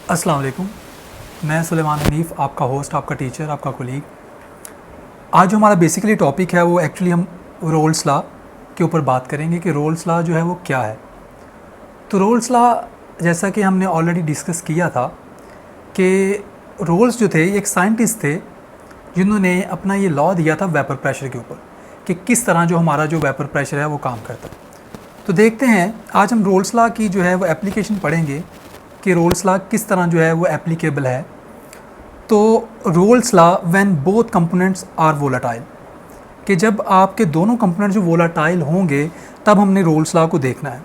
अस्सलाम वालेकुम। मैं सुलेमान हनीफ़, आपका होस्ट, आपका टीचर, आपका कोलीग। आज जो हमारा बेसिकली टॉपिक है वो एक्चुअली हम रोल्स लॉ के ऊपर बात करेंगे कि रोल्स लॉ जो है वो क्या है। तो रोल्स लॉ, जैसा कि हमने ऑलरेडी डिस्कस किया था कि रोल्स जो थे, एक साइंटिस्ट थे जिन्होंने अपना ये लॉ दिया था वेपर प्रेशर के ऊपर कि किस तरह जो हमारा जो वेपर प्रेशर है वो काम करता है। तो देखते हैं आज हम रोल्स लॉ की जो है वो एप्लीकेशन पढ़ेंगे कि रोल्स लॉ किस तरह जो है वो एप्लीकेबल है। तो Raoult's law when both components are volatile, कि जब आपके दोनों कंपोनेंट जो वोलाटाइल होंगे तब हमने रोल्स लॉ को देखना है।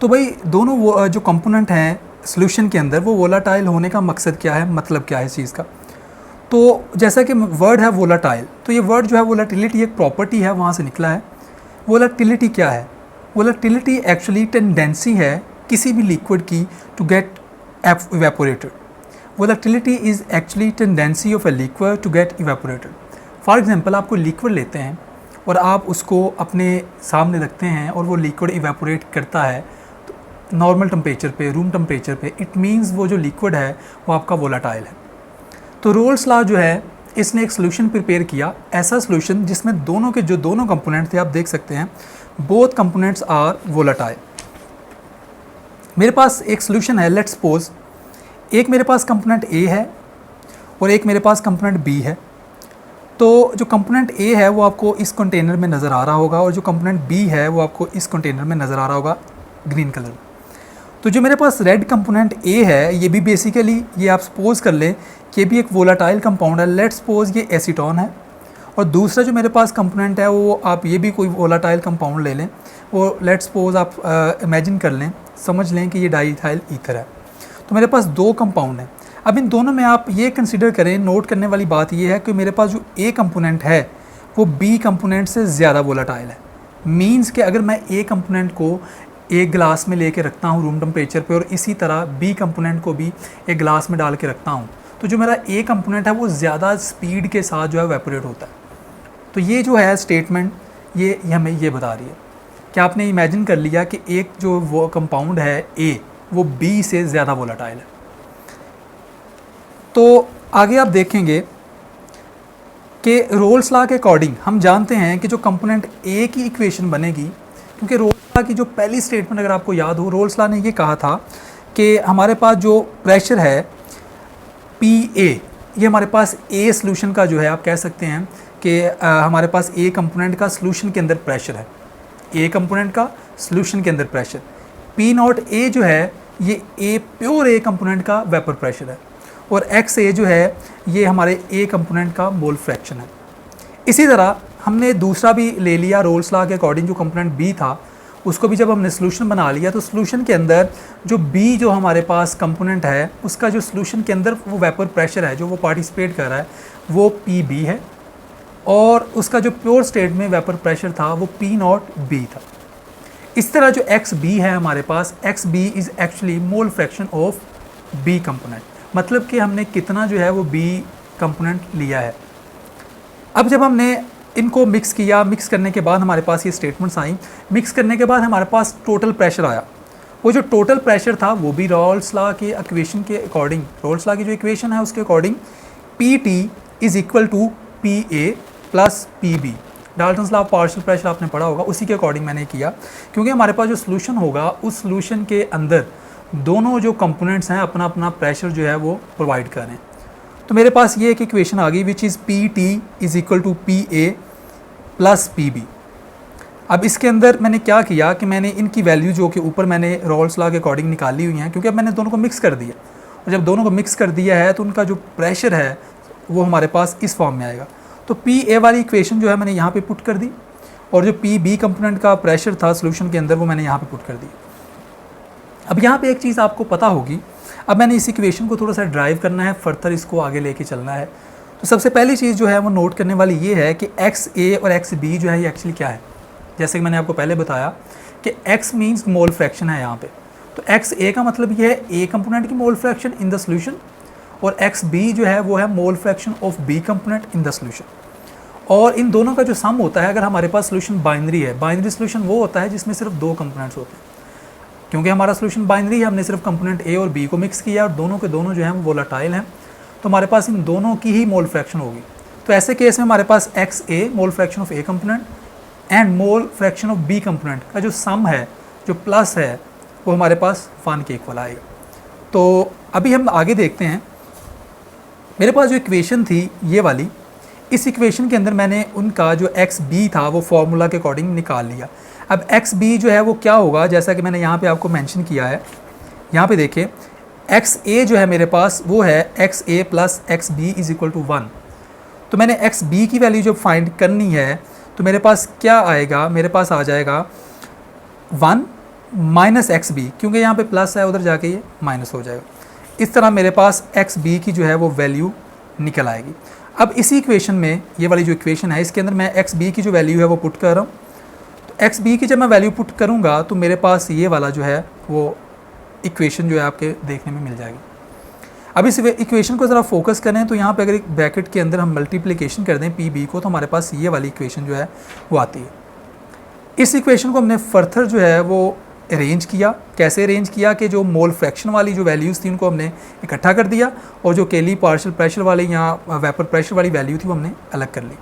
तो भाई दोनों वो जो कंपोनेंट हैं सॉल्यूशन के अंदर वो वोलाटाइल होने का मकसद क्या है, मतलब क्या है इस चीज़ का। तो जैसा कि वर्ड है वोलाटाइल, तो ये वर्ड जो है वोलाटिलिटी एक प्रॉपर्टी है, वहाँ से निकला है। वोलाटिलिटी क्या है? वोलाटिलिटी एक्चुअली टेंडेंसी है किसी भी लिक्विड की to get evaporated. Volatility is actually tendency of a liquid to get evaporated. For example आपको लिक्विड लेते हैं और आप उसको अपने सामने रखते हैं और वो लिक्विड इवेपोरेट करता है तो नॉर्मल टेम्परेचर पे, रूम टेम्परेचर पे, इट मीन्स वो जो लिक्विड है वो आपका वोलाटाइल है। तो रोल्स लॉ जो है, इसने एक सोल्यूशन प्रिपेयर किया, ऐसा सोल्यूशन जिसमें दोनों के जो दोनों कंपोनेंट थे, आप देख सकते हैं बोथ कंपोनेंट्स आर वोलाटाइल। मेरे पास एक सोल्यूशन है, लेट्स सपोज एक मेरे पास कंपोनेंट ए है और एक मेरे पास कंपोनेंट बी है। तो जो कंपोनेंट ए है वो आपको इस कंटेनर में नज़र आ रहा होगा और जो कंपोनेंट बी है वो आपको इस कंटेनर में नज़र आ रहा होगा ग्रीन कलर में। तो जो मेरे पास रेड कंपोनेंट ए है, ये भी बेसिकली, ये आप सपोज कर लें कि ये भी एक वोलाटाइल कंपाउंड है। लेट्स सपोज ये एसीटोन है। और दूसरा जो मेरे पास कंपोनेंट है वो आप ये भी कोई वोलाटाइल कंपाउंड ले लें, वो लेट्स सपोज आप इमेजिन कर लें, समझ लें कि ये डाईइथाइल ईथर है। तो मेरे पास दो कंपाउंड हैं। अब इन दोनों में आप ये कंसीडर करें, नोट करने वाली बात ये है कि मेरे पास जो ए कंपोनेंट है वो बी कंपोनेंट से ज़्यादा वोलाटाइल है। मींस कि अगर मैं ए कंपोनेंट को एक गिलास में लेके रखता हूँ रूम टेम्परेचर पे और इसी तरह बी कंपोनेंट को भी एक गिलास में डाल के रखता हूँ, तो जो मेरा ए कंपोनेंट है वो ज़्यादा स्पीड के साथ जो है वेपोरेट होता है। तो ये जो है स्टेटमेंट, ये हमें ये बता रही है कि आपने इमेजिन कर लिया कि एक जो वो कंपाउंड है ए वो बी से ज़्यादा वोलाटाइल है। तो आगे आप देखेंगे कि रोल्स लॉ के अकॉर्डिंग हम जानते हैं कि जो कंपोनेंट ए की इक्वेशन बनेगी, क्योंकि रोल्स लॉ की जो पहली स्टेटमेंट अगर आपको याद हो, रोल्स लॉ ने ये कहा था कि हमारे पास जो प्रेशर है पी ए, ये हमारे पास ए सोल्यूशन का जो है, आप कह सकते हैं कि हमारे पास ए कंपोनेंट का सोल्यूशन के अंदर प्रेशर है, ए कंपोनेंट का सोल्यूशन के अंदर प्रेशर। पी नॉट ए जो है ये ए प्योर ए कंपोनेंट का वेपर प्रेशर है और एक्स ए जो है ये हमारे ए कंपोनेंट का मोल फ्रैक्शन है। इसी तरह हमने दूसरा भी ले लिया रोल्स लॉ के अकॉर्डिंग, जो कंपोनेंट बी था उसको भी जब हमने सोल्यूशन बना लिया तो सोल्यूशन के अंदर जो बी जो हमारे पास कंपोनेंट है उसका जो सोल्यूशन के अंदर वो वेपर प्रेशर है जो वो पार्टिसिपेट कर रहा है वो पी बी है और उसका जो प्योर स्टेट में वेपर प्रेशर था वो पी नॉट बी था। इस तरह जो एक्स बी है हमारे पास, X B is actually mole fraction of B component, मतलब कि हमने कितना जो है वो बी कंपोनेंट लिया है। अब जब हमने इनको मिक्स किया, मिक्स करने के बाद हमारे पास ये स्टेटमेंट्स आई, मिक्स करने के बाद हमारे पास टोटल प्रेशर आया। वो जो टोटल प्रेशर था वो भी रोल्स लॉ के इक्वेशन के अकॉर्डिंग, रोल्स लॉ की जो इक्वेशन है उसके according P T is equal to P A plus P B. Dalton's law of partial pressure आपने पढ़ा होगा, उसी के अकॉर्डिंग मैंने किया, क्योंकि हमारे पास जो सोल्यूशन होगा उस सोल्यूशन के अंदर दोनों जो कंपोनेंट्स हैं अपना अपना प्रेशर जो है वो प्रोवाइड कर रहे हैं। तो मेरे पास ये एक इक्वेशन आ गई which is P T is equal to P A plus P B. अब इसके अंदर मैंने क्या किया कि मैंने इनकी वैल्यू जो कि ऊपर मैंने रोल्स लॉ के अकॉर्डिंग निकाली हुई हैं, क्योंकि अब मैंने दोनों को मिक्स कर दिया और जब दोनों को मिक्स कर दिया है तो उनका जो प्रेशर है वो हमारे पास इस फॉर्म में आएगा। तो पी ए वाली इक्वेशन जो है मैंने यहाँ पे पुट कर दी और जो पी बी कंपोनेंट का प्रेशर था सोल्यूशन के अंदर वो मैंने यहाँ पे पुट कर दी। अब यहाँ पे एक चीज़ आपको पता होगी, अब मैंने इस इक्वेशन को थोड़ा सा ड्राइव करना है, फर्दर इसको आगे लेके चलना है। तो सबसे पहली चीज़ जो है वो नोट करने वाली ये है कि एक्स ए और एक्स बी जो है ये एक्चुअली क्या है। जैसे कि मैंने आपको पहले बताया कि एक्स मीन्स मोल फ्रैक्शन है यहाँ पे, तो एक्स ए का मतलब ये है ए कंपोनेंट की mole fraction in the solution और एक्स बी जो है वो है mole fraction of B component in the solution. और इन दोनों का जो सम होता है, अगर हमारे पास सोल्यूशन बाइनरी है, बाइनरी सोल्यूशन वो होता है जिसमें सिर्फ दो कंपोनेंट्स होते हैं। क्योंकि हमारा सोल्यूशन बाइनरी है, हमने सिर्फ कंपोनेंट ए और बी को मिक्स किया और दोनों के दोनों जो हैं वो वोलेटाइल हैं, तो हमारे पास इन दोनों की ही मोल फ्रैक्शन होगी। तो ऐसे केस में हमारे पास X A mole fraction of A component and mole fraction of B component का जो सम है, जो प्लस है, वो हमारे पास 1 के इक्वल आएगा। तो अभी हम आगे देखते हैं। मेरे पास जो इक्वेशन थी ये वाली, इस इक्वेशन के अंदर मैंने उनका जो एक्स बी था वो फार्मूला के अकॉर्डिंग निकाल लिया। अब एक्स बी जो है वो क्या होगा, जैसा कि मैंने यहाँ पे आपको मेंशन किया है, यहाँ पे देखिए एक्स ए जो है मेरे पास वो है X A plus X B is equal to 1। तो मैंने एक्स बी की वैल्यू जब फाइंड करनी है तो मेरे पास क्या आएगा, मेरे पास आ जाएगा 1 माइनस एक्स बी, क्योंकि यहाँ पे प्लस है उधर जाके ये माइनस हो जाएगा। इस तरह मेरे पास एक्स बी की जो है वो वैल्यू निकल आएगी। अब इसी इक्वेशन में, ये वाली जो इक्वेशन है इसके अंदर मैं एक्स बी की जो वैल्यू है वो पुट कर रहा हूँ। तो एक्स बी की जब मैं वैल्यू पुट करूँगा तो मेरे पास ये वाला जो है वो इक्वेशन जो है आपके देखने में मिल जाएगी। अब इस इक्वेशन को ज़रा फोकस करें तो यहाँ पे अगर एक ब्रैकेट के अंदर हम मल्टीप्लिकेशन कर दें पी बी को, तो हमारे पास ये वाली इक्वेशन जो है वो आती है। इस इक्वेशन को हमने फर्दर जो है वो अरेंज किया। कैसे अरेंज किया कि जो मोल फ्रैक्शन वाली जो वैल्यूज़ थी उनको हमने इकट्ठा कर दिया और जो केली पार्शियल प्रेशर वाली या वेपर प्रेशर वाली वैल्यू थी वो हमने अलग कर ली।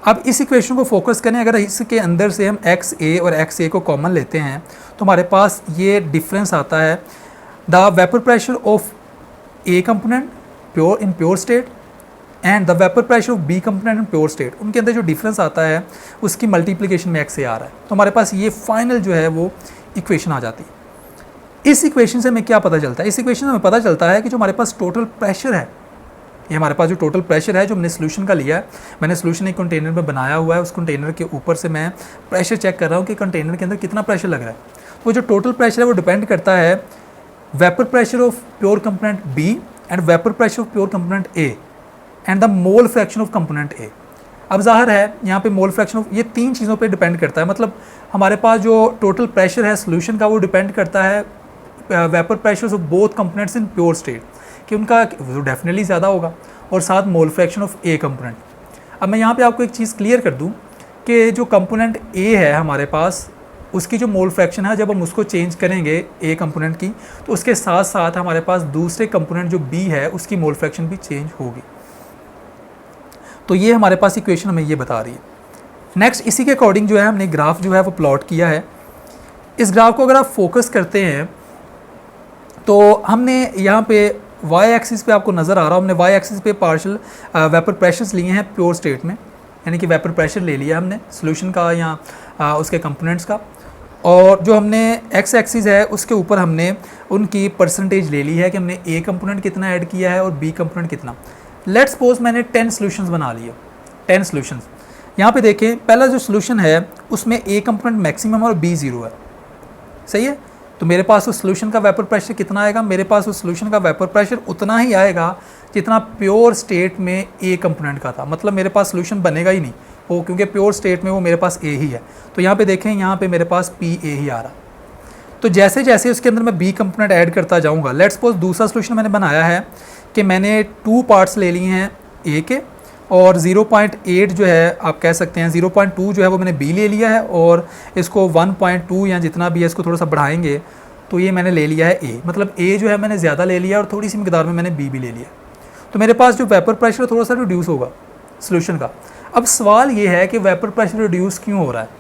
अब इस इक्वेशन को फोकस करें, अगर इसके अंदर से हम एक्स ए और एक्स ए को कॉमन लेते हैं तो हमारे पास ये डिफरेंस आता है, the vapour pressure of A component pure in pure state and the vapour pressure of B component in pure state, उनके अंदर जो डिफरेंस आता है उसकी मल्टीप्लिकेशन में एक्स ए आ रहा है। तो हमारे पास ये फाइनल जो है वो इक्वेशन आ जाती है। इस इक्वेशन से हमें क्या पता चलता है, इस इक्वेशन से हमें पता चलता है कि जो हमारे पास टोटल प्रेशर है, ये हमारे पास जो टोटल प्रेशर है जो हमने सोल्यूशन का लिया है, मैंने सोल्यूशन एक कंटेनर में बनाया हुआ है, उस कंटेनर के ऊपर से मैं प्रेशर चेक कर रहा हूँ कि कंटेनर के अंदर कितना प्रेशर लग रहा है। वो जो टोटल प्रेशर है वो डिपेंड करता है vapour pressure of pure component B and vapour pressure of pure component A and the mole fraction of component A. अब ज़ाहिर है यहाँ पे मोल फ्रैक्शन ऑफ ये 3 चीज़ों पे डिपेंड करता है, मतलब हमारे पास जो टोटल प्रेशर है सोल्यूशन का वो डिपेंड करता है vapour pressure of both components in pure state, कि उनका डेफिनेटली ज़्यादा होगा, और साथ मोल फ्रैक्शन ऑफ ए कंपोनेंट। अब मैं यहाँ पे आपको एक चीज़ क्लियर कर दूँ कि जो कंपोनेंट ए है हमारे पास, उसकी जो मोल फ्रैक्शन है जब हम उसको चेंज करेंगे ए कंपोनेंट की, तो उसके साथ साथ हमारे पास दूसरे कंपोनेंट जो बी है उसकी मोल फ्रैक्शन भी चेंज होगी। तो ये हमारे पास इक्वेशन हमें ये बता रही है। नेक्स्ट इसी के अकॉर्डिंग जो है हमने ग्राफ जो है वो प्लॉट किया है। इस ग्राफ को अगर आप फोकस करते हैं तो हमने यहाँ पे वाई एक्सिस पे आपको नज़र आ रहा है, हमने वाई एक्सिस पे पार्शियल वेपर प्रेशर्स लिए हैं प्योर स्टेट में, यानी कि वेपर प्रेशर ले लिया हमने सोल्यूशन का या उसके कंपोनेंट्स का, और जो हमने एक्स एक्सिस है उसके ऊपर हमने उनकी परसेंटेज ले ली है कि हमने ए कंपोनेंट कितना ऐड किया है और बी कंपोनेंट कितना। लेट्स सपोज मैंने 10 सॉल्यूशंस बना लिए, 10 सॉल्यूशंस। यहाँ पे देखें पहला जो सॉल्यूशन है उसमें ए कंपोनेंट मैक्सिमम और बी 0 है, सही है। तो मेरे पास उस सॉल्यूशन का वेपर प्रेशर कितना आएगा, मेरे पास उस सॉल्यूशन का वेपर प्रेशर उतना ही आएगा जितना प्योर स्टेट में ए कंपोनेंट का था, मतलब मेरे पास सॉल्यूशन बनेगा ही नहीं वो, क्योंकि प्योर स्टेट में वो मेरे पास ए ही है। तो यहाँ पे देखें, यहाँ पे मेरे पास पी ए ही आ रहा। तो जैसे जैसे उसके अंदर मैं बी कंपोनेंट ऐड करता जाऊँगा, लेट्स सपोज दूसरा सॉल्यूशन मैंने बनाया है कि मैंने 2 पार्ट्स ले लिए हैं ए के, और 0.8 जो है आप कह सकते हैं 0.2 जो है वो मैंने बी ले लिया है, और इसको 1.2 या जितना भी है इसको थोड़ा सा बढ़ाएंगे तो ये मैंने ले लिया है ए, मतलब ए जो है मैंने ज़्यादा ले लिया और थोड़ी सी मिकदार में मैंने बी भी ले लिया। तो मेरे पास जो वेपर प्रेशर थोड़ा सा रिड्यूस होगा सोल्यूशन का। अब सवाल ये है कि वेपर प्रेशर रिड्यूस क्यों हो रहा है।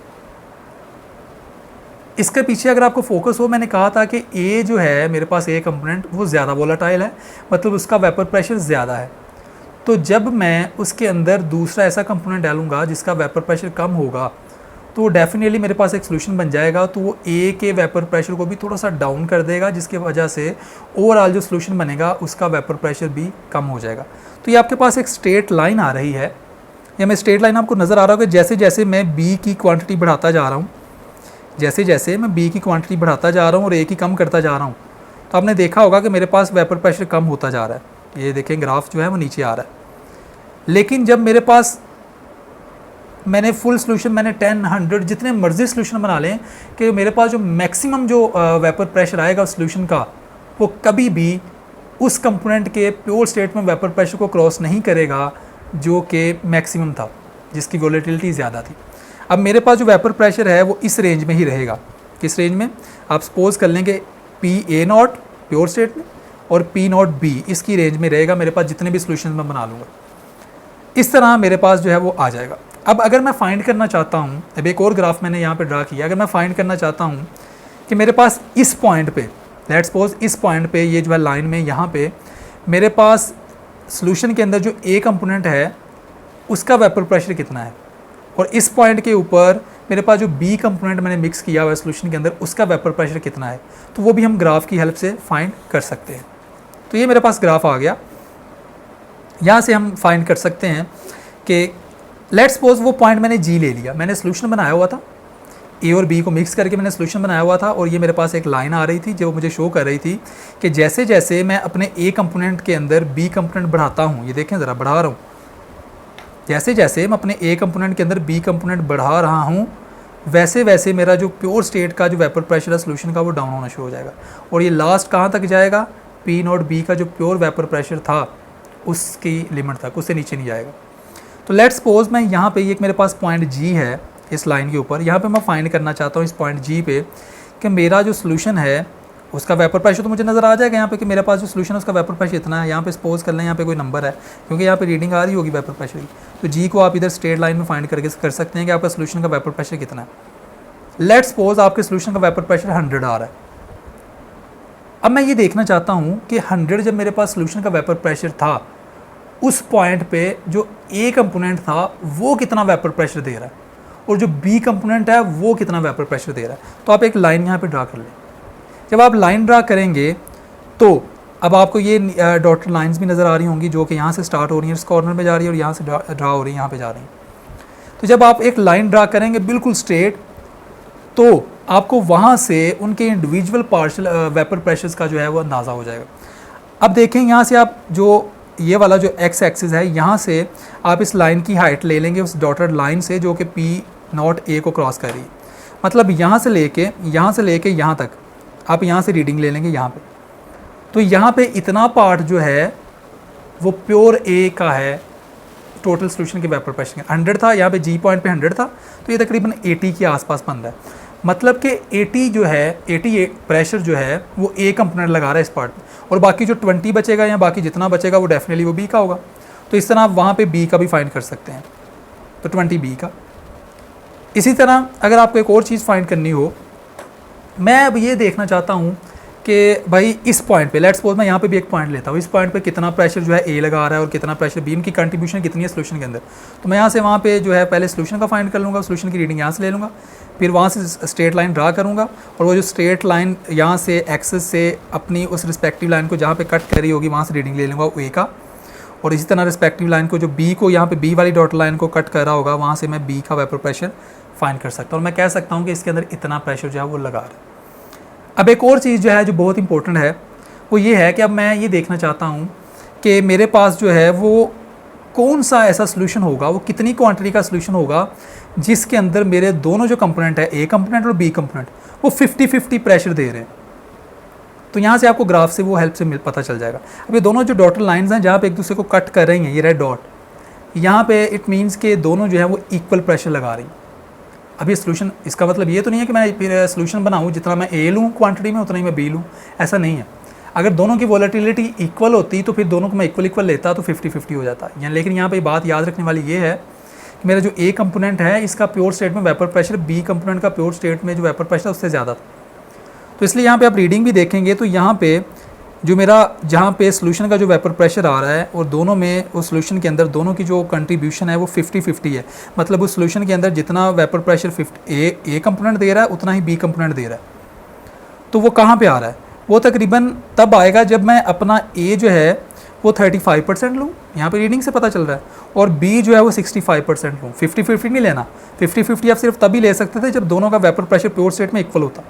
इसके पीछे अगर आपको फोकस हो, मैंने कहा था कि ए जो है मेरे पास ए कंपोनेंट वो ज़्यादा वोलेटाइल है, मतलब उसका वेपर प्रेशर ज़्यादा है। तो जब मैं उसके अंदर दूसरा ऐसा कंपोनेंट डालूंगा जिसका वेपर प्रेशर कम होगा तो डेफिनेटली मेरे पास एक सोल्यूशन बन जाएगा, तो वो ए के वेपर प्रेशर को भी थोड़ा सा डाउन कर देगा, जिसकी वजह से ओवरऑल जो सोल्यूशन बनेगा उसका वेपर प्रेशर भी कम हो जाएगा। तो ये आपके पास एक स्ट्रेट लाइन आ रही है, या मैं स्ट्रेट लाइन आपको नज़र आ रहा होगा। जैसे जैसे मैं बी की क्वांटिटी बढ़ाता जा रहा हूँ, जैसे जैसे मैं बी की क्वांटिटी बढ़ाता जा रहा हूँ और ए की कम करता जा रहा हूँ, तो आपने देखा होगा कि मेरे पास वेपर प्रेशर कम होता जा रहा है। ये देखें ग्राफ जो है वो नीचे आ रहा है। लेकिन जब मेरे पास मैंने फुल सोल्यूशन, मैंने 10, 100 जितने मर्जी सोल्यूशन बना लें, कि मेरे पास जो मैक्सिमम जो वेपर प्रेशर आएगा सोल्यूशन का वो कभी भी उस कंपोनेंट के प्योर स्टेट में वेपर प्रेशर को क्रॉस नहीं करेगा जो कि मैक्सिमम था, जिसकी वोलेटिलिटी ज़्यादा थी। अब मेरे पास जो वेपर प्रेशर है वो इस रेंज में ही रहेगा, किस रेंज में, आप सपोज कर लेंगे PA0 प्योर स्टेट में और P0B इसकी रेंज में रहेगा मेरे पास जितने भी सोल्यूशन मैं बना लूँगा। इस तरह मेरे पास जो है वो आ जाएगा। अब अगर मैं फाइंड करना चाहता हूँ, अब एक और ग्राफ मैंने यहाँ पे ड्रा किया, अगर मैं फाइंड करना चाहता हूँ कि मेरे पास इस पॉइंट पे, लेट्स सपोज इस पॉइंट पे ये जो है लाइन में यहाँ पे मेरे पास सॉल्यूशन के अंदर जो A कंपोनेंट है उसका वेपर प्रेशर कितना है, और इस पॉइंट के ऊपर मेरे पास जो B कंपोनेंट मैंने मिक्स किया हुआ है सॉल्यूशन के अंदर उसका वेपर प्रेशर कितना है, तो वो भी हम ग्राफ की हेल्प से फाइंड कर सकते हैं। तो ये मेरे पास ग्राफ आ गया। यहाँ से हम फाइंड कर सकते हैं कि लेट्स सपोज वो पॉइंट मैंने G ले लिया, मैंने सॉल्यूशन बनाया हुआ था, A और B को मिक्स करके मैंने सॉल्यूशन बनाया हुआ था, और ये मेरे पास एक लाइन आ रही थी जो मुझे शो कर रही थी कि जैसे जैसे मैं अपने A कंपोनेंट के अंदर B कंपोनेंट बढ़ाता हूँ, ये देखें ज़रा बढ़ा रहा हूँ, जैसे जैसे मैं अपने A कंपोनेंट के अंदर B कंपोनेंट बढ़ा रहा हूँ वैसे वैसे मेरा जो प्योर स्टेट का जो वेपर प्रेशर है सॉल्यूशन का वो डाउन होना शुरू हो जाएगा, और ये लास्ट कहाँ तक जाएगा, P0B का जो प्योर वेपर प्रेशर था उसकी लिमिट तक, उससे नीचे नहीं जाएगा। तो लेट्स सपोज मैं यहाँ पे एक मेरे पास पॉइंट G है इस लाइन के ऊपर, यहाँ पे मैं फाइंड करना चाहता हूँ इस पॉइंट G पे कि मेरा जो सॉल्यूशन है उसका वेपर प्रेशर तो मुझे नज़र आ जाएगा यहाँ पे कि मेरे पास जो सॉल्यूशन है उसका वेपर प्रेशर इतना है। यहाँ पे सपोज कर लें यहाँ पे कोई नंबर है, क्योंकि यहाँ पे रीडिंग आ रही होगी वेपर प्रेशर की, तो G को आप इधर स्ट्रेट लाइन में फाइंड करके कर सकते हैं कि आपका सॉल्यूशन का वेपर प्रेशर कितना है। लेट्स सपोज आपके सॉल्यूशन का वेपर प्रेशर 100 आ रहा है। अब मैं ये देखना चाहता हूँ कि 100 जब मेरे पास सॉल्यूशन का वेपर प्रेशर था उस पॉइंट पे जो A कंपोनेंट था वो कितना वेपर प्रेशर दे रहा है और जो B कंपोनेंट है वो कितना वेपर प्रेशर दे रहा है। तो आप एक लाइन यहाँ पे ड्रा कर लें। जब आप लाइन ड्रा करेंगे तो अब आपको ये डॉटेड लाइंस भी नज़र आ रही होंगी जो कि यहाँ से स्टार्ट हो रही हैं, इस कॉर्नर में जा रही है और यहाँ से ड्रा हो रही है, यहाँ पे जा रही हैं। तो जब आप एक लाइन ड्रा करेंगे बिल्कुल स्ट्रेट, तो आपको वहाँ से उनके इंडिविजुअल पार्शियल वेपर प्रेशर्स का जो है वो अंदाज़ा हो जाएगा। अब देखें यहाँ से आप जो ये वाला जो एक्स एक्सिस है, यहाँ से आप इस लाइन की हाइट ले लेंगे उस डॉटेड लाइन से जो कि P0A को क्रॉस कर रही है। मतलब यहाँ से लेके यहाँ तक आप यहाँ से रीडिंग ले लेंगे यहाँ पे, तो यहाँ पे इतना पार्ट जो है वो प्योर A का है टोटल सॉल्यूशन के वेपर प्रेशर 100 था, यहाँ पे G पॉइंट पे 100 था, तो ये तकरीबन 80 के आसपास बन रहा है। मतलब कि 80 जो है 80 प्रेशर जो है वो A कंपोनेंट लगा रहा है इस पार्ट में, और बाकी जो 20 बचेगा या बाकी जितना बचेगा वो डेफिनेटली वो B का होगा। तो इस तरह आप वहाँ पे B का भी फाइंड कर सकते हैं, तो 20 B का। इसी तरह अगर आपको एक और चीज़ फाइंड करनी हो, मैं अब ये देखना चाहता हूँ कि भाई इस पॉइंट पे लेट्स सपोज मैं यहाँ पे भी एक पॉइंट लेता हूँ, इस पॉइंट पे कितना प्रेशर जो है A लगा रहा है और कितना प्रेशर B, उनकी कंट्रीब्यूशन कितनी है सोल्यूशन के अंदर। तो मैं यहाँ से वहाँ पे जो है पहले सोल्यूशन का फाइंड कर लूँगा, सोल्यूशन की रीडिंग यहाँ से ले लूँगा, फिर वहाँ से स्ट्रेट लाइन ड्रा करूँगा, और वो जो स्ट्रेट लाइन यहाँ से एक्सेस से अपनी उस रिस्पेक्टिव लाइन को जहाँ पे कट कर रही होगी वहाँ से रीडिंग ले लूँगा A का, और इसी तरह रिस्पेक्टिव लाइन को जो B को यहाँ पे B वाली डॉट लाइन को कट कर रहा होगा वहाँ से मैं B का वेपर प्रेशर फाइंड कर सकता हूँ, और मैं कह सकता हूँ कि इसके अंदर इतना प्रेशर जो है वो लगा रहा है। अब एक और चीज़ जो है जो बहुत इंपॉर्टेंट है वो ये है कि अब मैं ये देखना चाहता हूँ कि मेरे पास जो है वो कौन सा ऐसा सोल्यूशन होगा, वो कितनी क्वांटिटी का सोल्यूशन होगा जिसके अंदर मेरे दोनों जो कंपोनेंट है A कंपोनेंट और B कंपोनेंट वो 50-50 प्रेशर दे रहे हैं। तो यहाँ से आपको ग्राफ से वो हेल्प से पता चल जाएगा। अब ये दोनों जो डॉटेड लाइंस हैं जहाँ पे एक दूसरे को कट कर रही हैं, ये रेड डॉट, यहाँ पे इट मीन्स के दोनों जो है वो इक्वल प्रेशर लगा रही हैं। अब ये सोल्यूशन, इसका मतलब ये तो नहीं है कि मैं फिर सोल्यूशन बनाऊँ जितना मैं A लूँ क्वांटिटी में उतना ही मैं B लूँ, ऐसा नहीं है। अगर दोनों की वोलेटिलिटी इक्वल होती तो फिर दोनों को मैं इक्वल लेता तो 50-50 हो जाता है। लेकिन यहाँ पे बात याद रखने वाली ये है कि मेरा जो A कंपोनेंट है इसका प्योर स्टेट में वेपर प्रेशर B कंपोनेंट का प्योर स्टेट में जो वेपर प्रेशर उससे ज़्यादा था। तो इसलिए यहाँ पे आप रीडिंग भी देखेंगे तो यहाँ पे जो मेरा जहाँ पे सोल्यूशन का जो वेपर प्रेशर आ रहा है और दोनों में उस सोल्यूशन के अंदर दोनों की जो कंट्रीब्यूशन है वो 50-50 है। मतलब उस सोल्यूशन के अंदर जितना वेपर प्रेशर A कंपोनेंट दे रहा है उतना ही B कंपोनेंट दे रहा है। तो वो कहाँ पे आ रहा है, वो तकरीबन तब आएगा जब मैं अपना A जो है वो 35% लूँ, यहाँ पे रीडिंग से पता चल रहा है, और B जो है वो 65% लूँ। 50-50 नहीं लेना, 50-50 आप सिर्फ तभी ले सकते थे जब दोनों का वेपर प्रेशर प्योर स्टेट में इक्वल होता।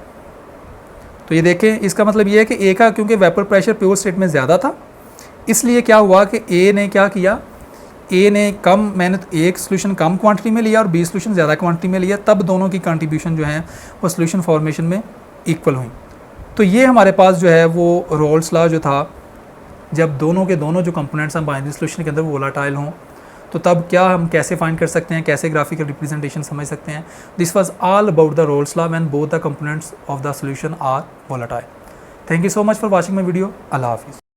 तो ये देखें, इसका मतलब ये है कि A का क्योंकि वेपर प्रेशर प्योर स्टेट में ज़्यादा था, इसलिए क्या हुआ कि A ने क्या किया, A ने कम, मैंने एक सोल्यूशन कम क्वांटिटी में लिया और B सोल्यूशन ज़्यादा क्वांटिटी में लिया, तब दोनों की कंट्रीब्यूशन जो है वो सोल्यूशन फॉर्मेशन में इक्वल हुई। तो ये हमारे पास जो है वो रोल्स लॉ जो था, जब दोनों के दोनों जो कंपोनेंट्स हैं बाइनरी सोल्यूशन के अंदर वो वोलाटाइल हों तो तब क्या हम कैसे फाइंड कर सकते हैं, कैसे ग्राफिकल रिप्रेजेंटेशन समझ सकते हैं। This was all about the Raoult's law when both the components of the solution are volatile. Thank you so much for watching my video. अल्लाह हाफिज़।